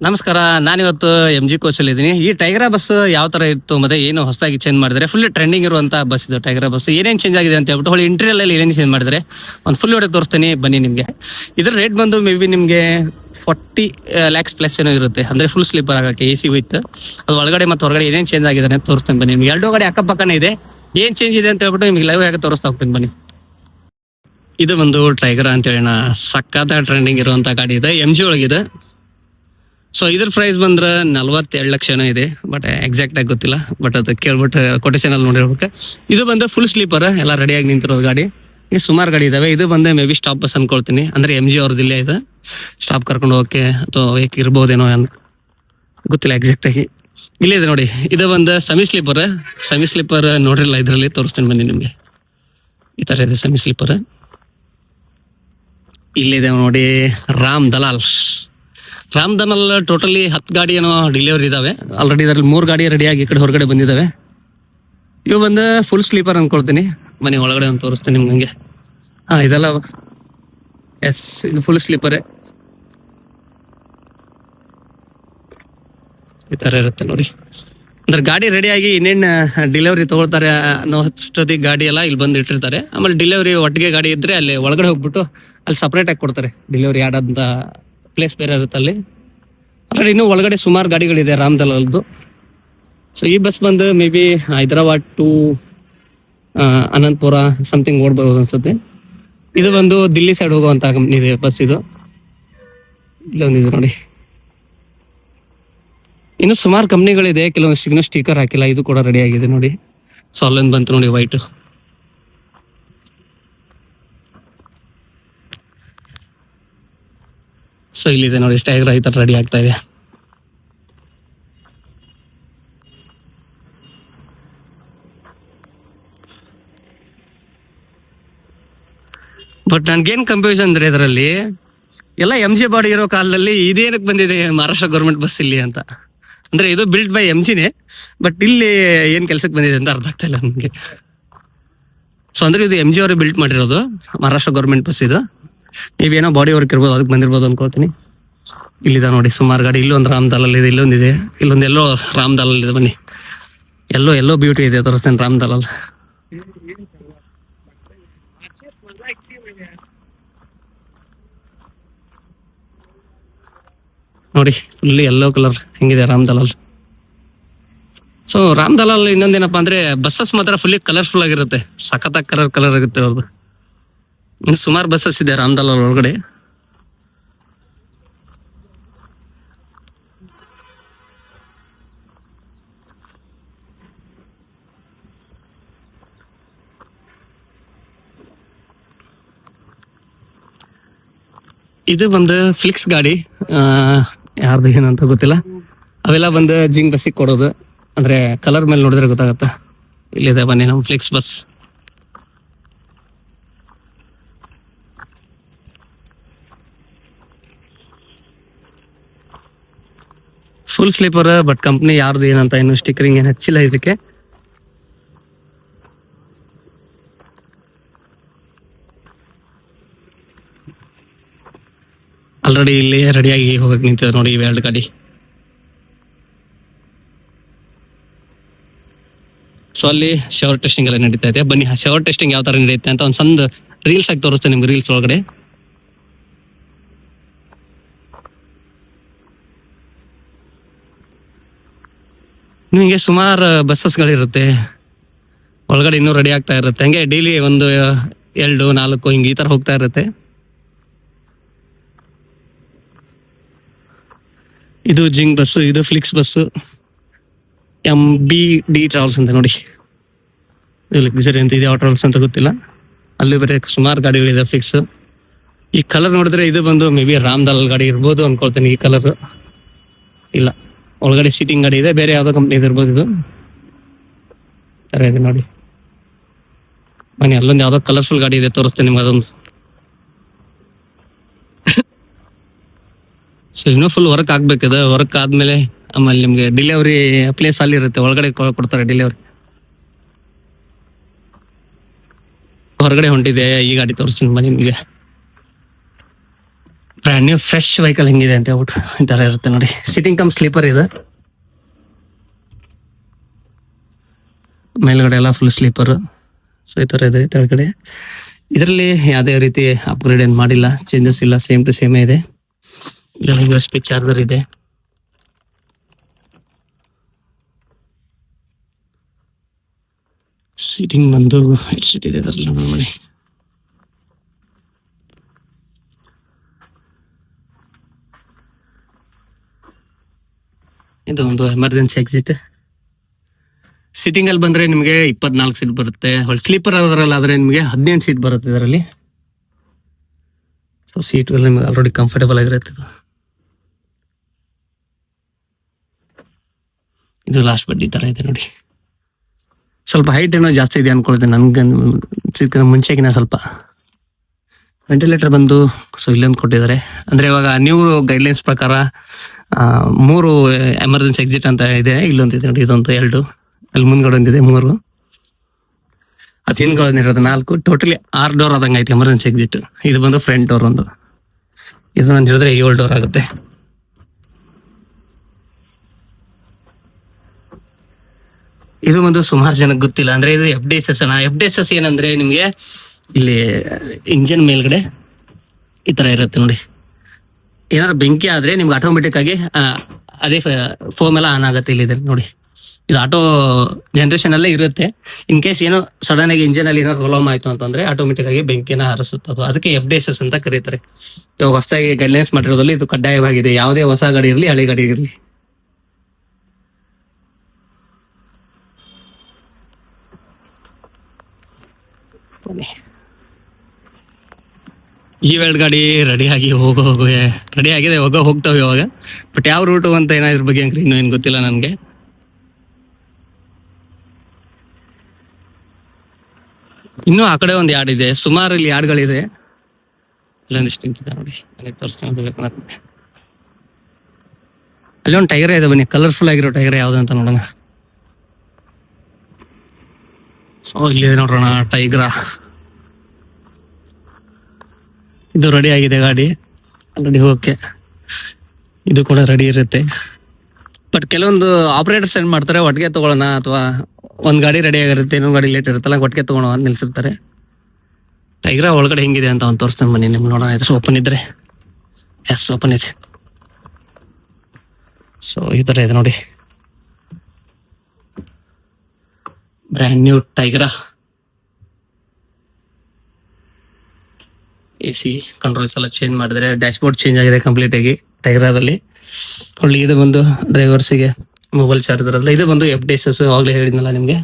ನಮಸ್ಕಾರ. ನಾನಿವತ್ತು MG ಕೋಚಲ್ಲಿ ಇದ್ದೀನಿ. ಈ ಟೈಗರ ಬಸ್ ಯಾವ ತರ ಇತ್ತು ಮತ್ತೆ ಏನು ಹೊಸದಾಗಿ ಚೇಂಜ್ ಮಾಡಿದ್ರೆ, ಫುಲ್ ಟ್ರೆಂಡಿಂಗ್ ಇರುವಂತ ಬಸ್ ಇದು ಟೈಗರ ಬಸ್. ಏನೇನು ಚೇಂಜ್ ಆಗಿದೆ ಅಂತ ಹೇಳ್ಬಿಟ್ಟು ಹೊಳ್ಳಿ ಇಂಟೀರಿಯರ್ ಅಲ್ಲಿ ಏನೇನು ಚೇಂಜ್ ಮಾಡಿದ್ರೆ ಒಂದು ಫುಲ್ ಹೊಡೆ ತೋರಿಸ್ತೀನಿ ಬನ್ನಿ ನಿಮಗೆ. ಇದ್ರ ರೇಟ್ ಬಂದು ಮೇ ಬಿ ನಿಮಗೆ 40 lakhs ಪ್ಲಸ್ ಏನೋ ಇರುತ್ತೆ. ಅಂದ್ರೆ ಫುಲ್ ಸ್ಲೀಪರ್ ಆಗಕ್ಕೆ AC ವಿತ್ ಅದು ಒಳಗಡೆ ಮತ್ತು ಹೊರಗಡೆ ಏನೇನು ಚೇಂಜ್ ಆಗಿದೆ ಅಂತ ತೋರಿಸ್ತೀನಿ ಬನ್ನಿ ನಿಮ್ಗೆ. ಎರಡು ಗಾಡಿ ಅಕ್ಕಪಕ್ಕನೇ ಇದೆ, ಏನ್ ಚೇಂಜ್ ಇದೆ ಅಂತ ಹೇಳ್ಬಿಟ್ಟು ನಿಮ್ಗೆ ಲೈವ್ ಆಗಿ ತೋರಿಸ್ತಾ ಹೋಗ್ತೀನಿ ಬನ್ನಿ. ಇದು ಒಂದು ಟೈಗರ್ ಅಂತ ಹೇಳೋಣ, ಸಕ್ಕತ್ತ ಟ್ರೆಂಡಿಂಗ್ ಇರುವಂತ ಗಾಡಿ ಇದೆ, MG ಒಳಗಿದೆ. ಸೊ ಇದ್ರ ಪ್ರೈಸ್ ಬಂದ್ರೆ 42 ಲಕ್ಷ ಏನೋ ಇದೆ, ಬಟ್ ಎಕ್ಸಾಕ್ಟ್ ಆಗಿ ಗೊತ್ತಿಲ್ಲ. ಬಟ್ ಅದು ಕೇಳ್ಬಿಟ್ಟು ಕೊಟೇಶನ್ ಅಲ್ಲಿ ನೋಡಿರ್ಬೇಕು. ಇದು ಬಂದು ಫುಲ್ ಸ್ಲೀಪರ್, ಎಲ್ಲ ರೆಡಿಯಾಗಿ ನಿಂತಿರೋದು ಗಾಡಿ. ಈಗ ಸುಮಾರು ಗಾಡಿ ಇದಾವೆ. ಇದು ಬಂದು ಮೇ ಬಿ ಸ್ಟಾಪ್ ಬಸ್ ಅನ್ಕೊಳ್ತೀನಿ, ಅಂದ್ರೆ MG ಅವ್ರದ್ದು ಇದೆ. ಸ್ಟಾಪ್ ಕರ್ಕೊಂಡು ಹೋಗಕ್ಕೆ ಅಥವಾ ಏಕೆ ಇರ್ಬೋದೇನೋ ಗೊತ್ತಿಲ್ಲ ಎಕ್ಸಾಕ್ಟ್ ಆಗಿ. ಇಲ್ಲಿದೆ ನೋಡಿ, ಇದು ಒಂದು ಸೆಮಿ ಸ್ಲೀಪರ್ ನೋಡಿರಲ್ಲ, ಇದರಲ್ಲಿ ತೋರಿಸ್ತೀನಿ ಬನ್ನಿ ನಿಮ್ಗೆ. ಈ ತರ ಇದೆ ಸೆಮಿ ಸ್ಲೀಪರ್. ಇಲ್ಲಿದೆ ನೋಡಿ ರಾಮ್ ದಲಾಲ್ ಟೋಟಲಿ 10 ಗಾಡಿ ಏನೋ ಡೆಲಿವರಿ ಇದಾವೆ ಆಲ್ರೆಡಿ. ಇದರಲ್ಲಿ 3 ಗಾಡಿ ರೆಡಿಯಾಗಿ ಈ ಕಡೆ ಹೊರಗಡೆ ಬಂದಿದ್ದಾವೆ. ಇವು ಬಂದು ಫುಲ್ ಸ್ಲೀಪರ್ ಅನ್ಕೊಳ್ತೀನಿ. ಬನ್ನಿ ಒಳಗಡೆ ಒಂದು ತೋರಿಸ್ತೀನಿ ನಿಮ್ಗೆ. ಹಂಗೆ ಇದೆಲ್ಲ ಎಸ್, ಇದು ಫುಲ್ ಸ್ಲೀಪರೇ. ಈ ತರ ಇರುತ್ತೆ ನೋಡಿ. ಅಂದ್ರೆ ಗಾಡಿ ರೆಡಿಯಾಗಿ ಇನ್ನೇನು ಡೆಲಿವರಿ ತಗೊಳ್ತಾರೆ ಅನ್ನೋ ಅಷ್ಟೊತ್ತಿಗೆ ಗಾಡಿ ಎಲ್ಲ ಇಲ್ಲಿ ಬಂದು ಇಟ್ಟಿರ್ತಾರೆ. ಆಮೇಲೆ ಡೆಲಿವರಿ ಒಟ್ಟಿಗೆ ಗಾಡಿ ಇದ್ರೆ ಅಲ್ಲಿ ಒಳಗಡೆ ಹೋಗ್ಬಿಟ್ಟು ಅಲ್ಲಿ ಸಪ್ರೇಟ್ ಆಗಿ ಕೊಡ್ತಾರೆ. ಡೆಲಿವರಿ ಆಡೋಂಥ ಪ್ಲೇಸ್ ಬೇರೆ ಇರುತ್ತೆ ಅಲ್ಲಿ. ಆಲ್ರೆಡಿ ಇನ್ನೂ ಒಳಗಡೆ ಸುಮಾರು ಗಾಡಿಗಳಿದೆ ರಾಮ್ ದಲಾಲ್ದು. ಸೊ ಈ ಬಸ್ ಬಂದು maybe Hyderabad to Anantapur something ಓಡ್ಬೋದು ಅನ್ಸುತ್ತೆ. ಇದು ಬಂದು ದಿಲ್ಲಿ ಸೈಡ್ ಹೋಗುವಂತ ಕಂಪ್ನಿ ಇದೆ ಬಸ್ ಇದು. ಇಲ್ಲೊಂದಿದೆ ನೋಡಿ. ಇನ್ನು ಸುಮಾರು ಕಂಪ್ನಿಗಳಿದೆ, ಕೆಲವೊಂದು ಇನ್ನೂ ಸ್ಟಿಕರ್ ಹಾಕಿಲ್ಲ. ಇದು ಕೂಡ ರೆಡಿ ಆಗಿದೆ ನೋಡಿ. ಸೊ ಅಲ್ಲೊಂದು ಬಂತು ನೋಡಿ ವೈಟ್. ಸೊ ಇಲ್ಲಿದೆ ನೋಡಿ ಟೈಗರ್ ಈ ತರ ರೆಡಿ ಆಗ್ತಾ ಇದೆ. ಬಟ್ ನನ್ಗೇನ್ ಕನ್ಫ್ಯೂಷನ್ ಅಂದ್ರೆ ಇದರಲ್ಲಿ ಎಲ್ಲ MG ಬಾಡಿ ಇರೋ ಕಾಲದಲ್ಲಿ ಇದೇನಕ್ಕೆ ಬಂದಿದೆ ಮಹಾರಾಷ್ಟ್ರ ಗೌರ್ಮೆಂಟ್ ಬಸ್ ಇಲ್ಲಿ ಅಂತ. ಅಂದ್ರೆ ಇದು ಬಿಲ್ಡ್ ಬೈ MGನೇ, ಬಟ್ ಇಲ್ಲಿ ಏನ್ ಕೆಲ್ಸಕ್ಕೆ ಬಂದಿದೆ ಅಂತ ಅರ್ಥ ಆಗ್ತಾ ಇಲ್ಲ ನನ್ಗೆ. ಸೊ ಅಂದ್ರೆ ಇದು MG ಅವರೇ ಬಿಲ್ಟ್ ಮಾಡಿರೋದು ಮಹಾರಾಷ್ಟ್ರ ಗೌರ್ಮೆಂಟ್ ಬಸ್ ಇದು. ನೀವೇನೋ ಬಾಡಿ ವರ್ಕ್ ಇರ್ಬೋದು, ಅದಕ್ಕೆ ಬಂದಿರ್ಬೋದು ಅನ್ಕೊಳ್ತೀನಿ. ಇಲ್ಲಿದೆ ನೋಡಿ ಸುಮಾರು ಗಾಡಿ. ಇಲ್ಲೊಂದು ರಾಮ್ ದಲಾಲ್ ಇದೆ, ಇಲ್ಲೊಂದಿದೆ, ಇಲ್ಲೊಂದು ಎಲ್ಲೋ ರಾಮ್ ದಲಾಲ್ ಇದೆ. ಬನ್ನಿ, ಎಲ್ಲೋ ಬ್ಯೂಟಿ ಇದೆ, ತೋರಿಸ್ತೇನೆ ರಾಮ್ ದಲಾಲ್. ನೋಡಿ ಫುಲ್ಲಿ ಯೆಲ್ಲೋ ಕಲರ್ ಹೆಂಗಿದೆ ರಾಮ್ ದಲಾಲ್. ಸೊ ರಾಮ್ ದಲಾಲ್ ಇನ್ನೊಂದೇನಪ್ಪ ಅಂದ್ರೆ ಬಸ್ಸಸ್ ಮಾತ್ರ ಫುಲ್ಲಿ ಕಲರ್ಫುಲ್ ಆಗಿರುತ್ತೆ, ಸಖತ್ತಾಗಿ ಕಲರ್ ಆಗುತ್ತೆ ಅವ್ರದ್ದು. ಇನ್ನು ಸುಮಾರು ಬಸ್ಸಸ್ ಇದೆ ರಾಮ್ ದಲಾಲ್ ಒಳಗಡೆ. ಇದು ಬಂದು ಫ್ಲಿಕ್ಸ್ ಗಾಡಿ, ಯಾರ್ದು ಏನಂತ ಗೊತ್ತಿಲ್ಲ. ಅವೆಲ್ಲ ಬಂದು ಜಿಂಗ್ ಬಸ್ಸಿಗೆ ಕೊಡೋದು, ಅಂದ್ರೆ ಕಲರ್ ಮೇಲೆ ನೋಡಿದ್ರೆ ಗೊತ್ತಾಗತ್ತ. ಇಲ್ಲಿದೆ ಬನ್ನಿ ನಮ್ಮ Flix bus. Full sleeper, but company ಯಾರ್ದು ಏನಂತ ಇನ್ನು ಸ್ಟಿಕರಿಂಗ್ ಏನು ಹಚ್ಚಿಲ್ಲ ಇದಕ್ಕೆ. ಆಲ್ರೆಡಿ ಇಲ್ಲಿ ರೆಡಿಯಾಗಿ ಹೋಗಕ್ಕೆ ನಿಂತಿದೆ ನೋಡಿ ಇವೆರಡು ಗಾಡಿ. ಸೊ ಅಲ್ಲಿ ಶವರ್ ಟೆಸ್ಟಿಂಗ್ ಎಲ್ಲ ನಡೀತಾ ಇದೆ. ಬನ್ನಿ ಶವರ್ ಟೆಸ್ಟಿಂಗ್ ಯಾವ ತರ ನಡೆಯುತ್ತೆ ಅಂತ ಒಂದು ಸಣ್ಣ ರೀಲ್ಸ್ ಆಗಿ ತೋರಿಸ್ತೇನೆ ನಿಮ್ಗೆ. ರೀಲ್ಸ್ ಒಳಗಡೆ ನಿಮಗೆ ಸುಮಾರು ಬಸ್ಸಸ್ಗಳಿರುತ್ತೆ ಒಳಗಡೆ, ಇನ್ನೂ ರೆಡಿ ಆಗ್ತಾ ಇರುತ್ತೆ. ಹಂಗೆ ಡೈಲಿ ಒಂದು 2, 4 ಹಿಂಗೆ ಈ ತರ ಹೋಗ್ತಾ ಇರುತ್ತೆ. ಇದು ಜಿಂಗ್ ಬಸ್ಸು, ಇದು ಫ್ಲಿಕ್ಸ್ ಬಸ್ಸು, MBD ಟ್ರಾವೆಲ್ಸ್ ಅಂತ ನೋಡಿ. ಲಕ್ಸುರಿ ಅಂತ ಇದೆ, ಯಾವ ಟ್ರಾವೆಲ್ಸ್ ಅಂತ ಗೊತ್ತಿಲ್ಲ. ಅಲ್ಲಿ ಬರೀ ಸುಮಾರು ಗಾಡಿಗಳಿದೆ ಫ್ಲಿಕ್ಸ್. ಈ ಕಲರ್ ನೋಡಿದ್ರೆ ಇದು ಬಂದು ಮೇ ಬಿ ರಾಮ್ ದಲಾಲ್ ಗಾಡಿ ಇರ್ಬೋದು ಅನ್ಕೊಳ್ತೀನಿ. ಈ ಕಲರ್ ಇಲ್ಲ, ಒಳಗಡೆ ಸೀಟಿಂಗ್ ಗಾಡಿ ಇದೆ, ಬೇರೆ ಯಾವ್ದೋ ಕಂಪ್ನಿ ಇರ್ಬೋದು. ಇದು ತರ ಇದೆ ನೋಡಿ. ಬನ್ನಿ ಅಲ್ಲೊಂದು ಯಾವ್ದೋ ಕಲರ್ಫುಲ್ ಗಾಡಿ ಇದೆ, ತೋರಿಸ್ತೇನೆ ನಿಮ್ಗೆ ಅದೊಂದು. ಸೊ ಇನ್ನೂ ಫುಲ್ ವರ್ಕ್ ಆಗ್ಬೇಕದ. ವರ್ಕ್ ಆದ್ಮೇಲೆ ಆಮೇಲೆ ನಿಮ್ಗೆ ಡೆಲಿವರಿ ಪ್ಲೇಸ್ ಅಲ್ಲಿ ಇರುತ್ತೆ, ಒಳಗಡೆ ಕೊಡ್ತಾರೆ ಡೆಲಿವರಿ. ಹೊರಗಡೆ ಹೊಂಟಿದೆ ಈ ಗಾಡಿ, ತೋರಿಸ್ತೀನಿ ಬನ್ನಿ ನಿಮಗೆ. ಬ್ರ್ಯಾಂಡ್ ನ್ಯೂ ಫ್ರೆಶ್ ವೆಹಿಕಲ್ ಹೆಂಗಿದೆ ಅಂತ ಹೇಳ್ಬಿಟ್ಟು ಈ ತರ ಇರುತ್ತೆ ನೋಡಿ. ಸಿಟ್ಟಿಂಗ್ ಕಮ್ ಸ್ಲೀಪರ್ ಇದೆ, ಮೇಲ್ಗಡೆ ಎಲ್ಲ ಫುಲ್ ಸ್ಲೀಪರ್. ಸೊ ಈ ತರ ಇದೆ ಕೆಳಗಡೆ. ಇದರಲ್ಲಿ ಯಾವುದೇ ರೀತಿ ಅಪ್ಗ್ರೇಡ್ ಏನು ಮಾಡಿಲ್ಲ, ಚೇಂಜಸ್ ಇಲ್ಲ, ಸೇಮ್ ಟು ಸೇಮೇ ಇದೆ. USB ಚಾರ್ಜರ್ ಇದೆ. ಸೀಟಿಂಗ್ ಬಂದು ಎಷ್ಟು ಸೀಟ್ ಇದೆ ಅದರಲ್ಲಿ ನೋಡಿ. ಇದು ಒಂದು ಎಮರ್ಜೆನ್ಸಿ ಎಕ್ಸಿಟ್. ಸಿಟ್ಟಿಂಗ್ ಅಲ್ಲಿ ಬಂದ್ರೆ ನಿಮಗೆ 24 ಸೀಟ್ ಬರುತ್ತೆ. ಸ್ಲೀಪರ್ ಆದ್ರೆ ನಿಮಗೆ 18 ಸೀಟ್ ಬರುತ್ತೆ ಇದರಲ್ಲಿ. ಸೊ ಸೀಟ್ ನಿಮಗೆ ಆಲ್ರೆಡಿ ಕಂಫರ್ಟೇಬಲ್ ಆಗಿರುತ್ತೆ. ಇದು ಲಾಸ್ಟ್ ಬಡ್ಡಿ ತರ ಇದೆ ನೋಡಿ. ಸ್ವಲ್ಪ ಹೈಟ್ ಏನೋ ಜಾಸ್ತಿ ಇದೆ ಅನ್ಕೊಳ್ತೆ ನನ್ಗೆ, ಮುಂಚೆಗಿನ ಸ್ವಲ್ಪ. ವೆಂಟಿಲೇಟರ್ ಬಂದು ಸೊ ಇಲ್ಲೊಂದು ಕೊಟ್ಟಿದ್ದಾರೆ. ಅಂದ್ರೆ ಇವಾಗ ನ್ಯೂ ಗೈಡ್ಲೈನ್ಸ್ ಪ್ರಕಾರ 3 ಎಮರ್ಜೆನ್ಸಿ ಎಕ್ಸಿಟ್ ಅಂತ ಇದೆ. ಇಲ್ಲೊಂದಿದೆ ನೋಡಿ, ಇದೊಂದು 2, ಅಲ್ಲಿ ಮುಂದ್ಗಡೆ ಒಂದಿದೆ 3, ಅದು ಹಿಂದ್ಗಡೆ ಇರೋದು 4. ಟೋಟಲಿ 6 ಡೋರ್ ಆದಂಗೆ ಐತೆ ಎಮರ್ಜೆನ್ಸಿ ಎಕ್ಸಿಟ್. ಇದು ಬಂದು ಫ್ರಂಟ್ ಡೋರ್ ಒಂದು. ಇದು ನಾನು ಹೇಳಿದ್ರೆ 7 ಡೋರ್ ಆಗುತ್ತೆ. ಇದು ಒಂದು ಸುಮಾರು ಜನಕ್ಕೆ ಗೊತ್ತಿಲ್ಲ. ಅಂದ್ರೆ ಇದು FDSS ಅಣ್ಣ. FDSS ಏನಂದ್ರೆ ನಿಮ್ಗೆ ಇಲ್ಲಿ ಇಂಜಿನ್ ಮೇಲ್ಗಡೆ ಈ ತರ ಇರುತ್ತೆ ನೋಡಿ. ಏನಾದ್ರು ಬೆಂಕಿ ಆದ್ರೆ ನಿಮ್ಗೆ ಆಟೋಮೆಟಿಕ್ ಆಗಿ ಅದೇ ಫೋಮ್ ಎಲ್ಲ ಆನ್ ಆಗುತ್ತೆ. ಇಲ್ಲಿದೆ ನೋಡಿ, ಇದು ಆಟೋ ಜನರೇಷನ್ ಅಲ್ಲೇ ಇರುತ್ತೆ. ಇನ್ ಕೇಸ್ ಏನೋ ಸಡನ್ ಆಗಿ ಇಂಜಿನ್ ಅಲ್ಲಿ ಏನೋ ಪ್ರಾಬ್ಲಮ್ ಆಯ್ತು ಅಂತಂದ್ರೆ ಆಟೋಮೆಟಿಕ್ ಆಗಿ ಬೆಂಕಿನ ಹರಿಸುತ್ತೆ. ಅದಕ್ಕೆ FDSS ಅಂತ ಕರೀತಾರೆ. ಇವಾಗ ಹೊಸದಾಗಿ ಗೈಡ್ಲೈನ್ಸ್ ಮಾಡಿರೋದ್ರಲ್ಲಿ ಇದು ಕಡ್ಡಾಯವಾಗಿದೆ, ಯಾವುದೇ ಹೊಸ ಗಾಡಿ ಇರಲಿ ಹಳೆ ಗಾಡಿ ಇರಲಿ. ಈ ವೆಲ್ಡ್ ಗಾಡಿ ರೆಡಿ ಆಗಿದೆ, ಹೋಗ್ತಾವೆ ಇವಾಗ. ಬಟ್ ಯಾವ ರೂಟು ಅಂತ ಇದ್ರ ಬಗ್ಗೆ ಇನ್ನೂ ಏನು ಗೊತ್ತಿಲ್ಲ ನನಗೆ. ಇನ್ನೂ ಆ ಕಡೆ ಒಂದು ಯಾರ್ಡ್ ಇದೆ, ಸುಮಾರು ಇಲ್ಲಿ ಯಾರ್ಡ್ಗಳಿದೆ. ಇಲ್ಲೊಂದಿಷ್ಟು ನಿಂತಿದೆ ನೋಡಿ, ನನಗೆ ತೋರಿಸ್ತಾನೆ ಬೇಕಂದ್ರೆ. ಅಲ್ಲಿ ಒಂದು ಟೈಗರ್ ಇದೆ, ಬನ್ನಿ ಕಲರ್ಫುಲ್ ಆಗಿರೋ ಟೈಗರ್ ಯಾವ್ದು ಅಂತ ನೋಡೋಣ. ಸೊ ಇಲ್ಲಿ ನೋಡೋಣ ಟೈಗ್ರಾ. ಇದು ರೆಡಿ ಆಗಿದೆ ಗಾಡಿ ಆಲ್ರೆಡಿ ಹೋಗಕ್ಕೆ. ಇದು ಕೂಡ ರೆಡಿ ಇರುತ್ತೆ. ಬಟ್ ಕೆಲವೊಂದು ಆಪರೇಟರ್ಸ್ ಏನ್ ಮಾಡ್ತಾರೆ, ಒಟ್ಟಿಗೆ ತಗೊಳ್ಳೋಣ ಅಥವಾ ಒಂದ್ ಗಾಡಿ ರೆಡಿ ಆಗಿರುತ್ತೆ, ಇನ್ನೊಂದು ಗಾಡಿ ಲೇಟ್ ಇರುತ್ತಲ್ಲ, ಒಟ್ಟಿಗೆ ತಗೊಳ್ಳೋ ಅಂತ ನಿಲ್ಸಿರ್ತಾರೆ. ಟೈಗ್ರಾ ಒಳಗಡೆ ಹೆಂಗಿದೆ ಅಂತ ಅವ್ನು ತೋರಿಸ್ತಾನೆ ಬನ್ನಿ ನಿಮ್ಗೆ ನೋಡೋಣ. ಹೆಸರು ಓಪನ್ ಇದ್ರೆ, ಎಸ್ ಓಪನ್ ಇದೆ. ಸೊ ಈ ತರ ಇದೆ ನೋಡಿ, ಬ್ರ್ಯಾಂಡ್ ನ್ಯೂ ಟೈಗ್ರಾ. AC ಕಂಟ್ರೋಲ್ಸ್ ಎಲ್ಲ ಚೇಂಜ್ ಮಾಡಿದ್ರೆ, ಡ್ಯಾಶ್ ಬೋರ್ಡ್ ಚೇಂಜ್ ಆಗಿದೆ ಕಂಪ್ಲೀಟ್ ಆಗಿ ಟೈಗ್ರಾದಲ್ಲಿ. ಒಳ್ಳೆ ಇದು ಬಂದು ಡ್ರೈವರ್ಸಿಗೆ ಮೊಬೈಲ್ ಚಾರ್ಜರ್ ಅಲ್ಲ, ಇದು ಬಂದು FDSS. ಆವಾಗಲೇ ಹೇಳಿದ್ನಲ್ಲ ನಿಮಗೆ,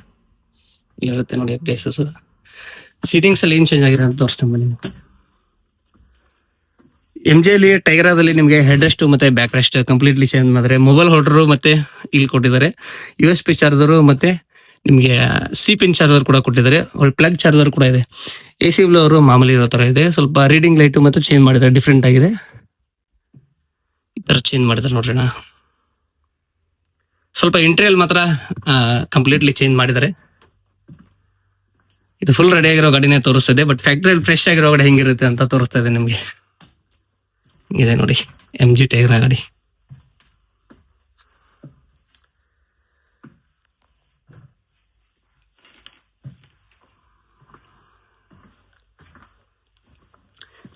ಇರುತ್ತೆ ನೋಡಿ FDSS. ಸೀಟಿಂಗ್ಸ್ ಅಲ್ಲಿ ಏನ್ ಚೇಂಜ್ ಆಗಿದೆ ಅಂತ ತೋರಿಸ್ತೀನಿ ಬನ್ನಿ. MG ಅಲ್ಲಿ ಟೈಗ್ರಾದಲ್ಲಿ ನಿಮಗೆ ಹೆಡ್ ರೆಸ್ಟ್ ಮತ್ತೆ ಬ್ಯಾಕ್ ರೆಸ್ಟ್ ಕಂಪ್ಲೀಟ್ಲಿ ಚೇಂಜ್ ಮಾಡಿದ್ರೆ, ಮೊಬೈಲ್ ಹೋಲ್ಡರ್ ಮತ್ತೆ ಇಲ್ಲಿ ಕೊಟ್ಟಿದ್ದಾರೆ, USB ಚಾರ್ಜರು ಮತ್ತೆ ನಿಮಗೆ C-ಪಿನ್ ಚಾರ್ಜರ್ ಕೂಡ ಕೊಟ್ಟಿದ್ದಾರೆ. ಒಳ್ಳೆ ಪ್ಲಗ್ ಚಾರ್ಜರ್ ಕೂಡ ಇದೆ. AC ಬ್ಲೋವರು ಮಾಮೂಲಿ ಇರೋ ತರ ಇದೆ. ಸ್ವಲ್ಪ ರೀಡಿಂಗ್ ಲೈಟ್ ಮತ್ತೆ ಚೇಂಜ್ ಮಾಡಿದ್ದಾರೆ, ಡಿಫ್ರೆಂಟ್ ಆಗಿದೆ. ಈ ತರ ಚೇಂಜ್ ಮಾಡಿದ್ದಾರೆ ನೋಡ್ರಿ. ಸ್ವಲ್ಪ ಇಂಟೀರಿಯಲ್ ಮಾತ್ರ ಕಂಪ್ಲೀಟ್ಲಿ ಚೇಂಜ್ ಮಾಡಿದ್ದಾರೆ. ಇದು ಫುಲ್ ರೆಡಿ ಆಗಿರೋ ಗಾಡಿನೇ ತೋರಿಸ್ತದೆ, ಬಟ್ ಫ್ಯಾಕ್ಟ್ರಿಯಲ್ಲಿ ಫ್ರೆಶ್ ಆಗಿರೋ ಗಾಡಿ ಹೆಂಗಿರುತ್ತೆ ಅಂತ ತೋರಿಸ್ತಾ ಇದೆ ನಿಮ್ಗೆ. ಇದೆ ನೋಡಿ MG ಟೈಗ್ರಾ ಗಾಡಿ.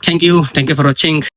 Thank you for watching.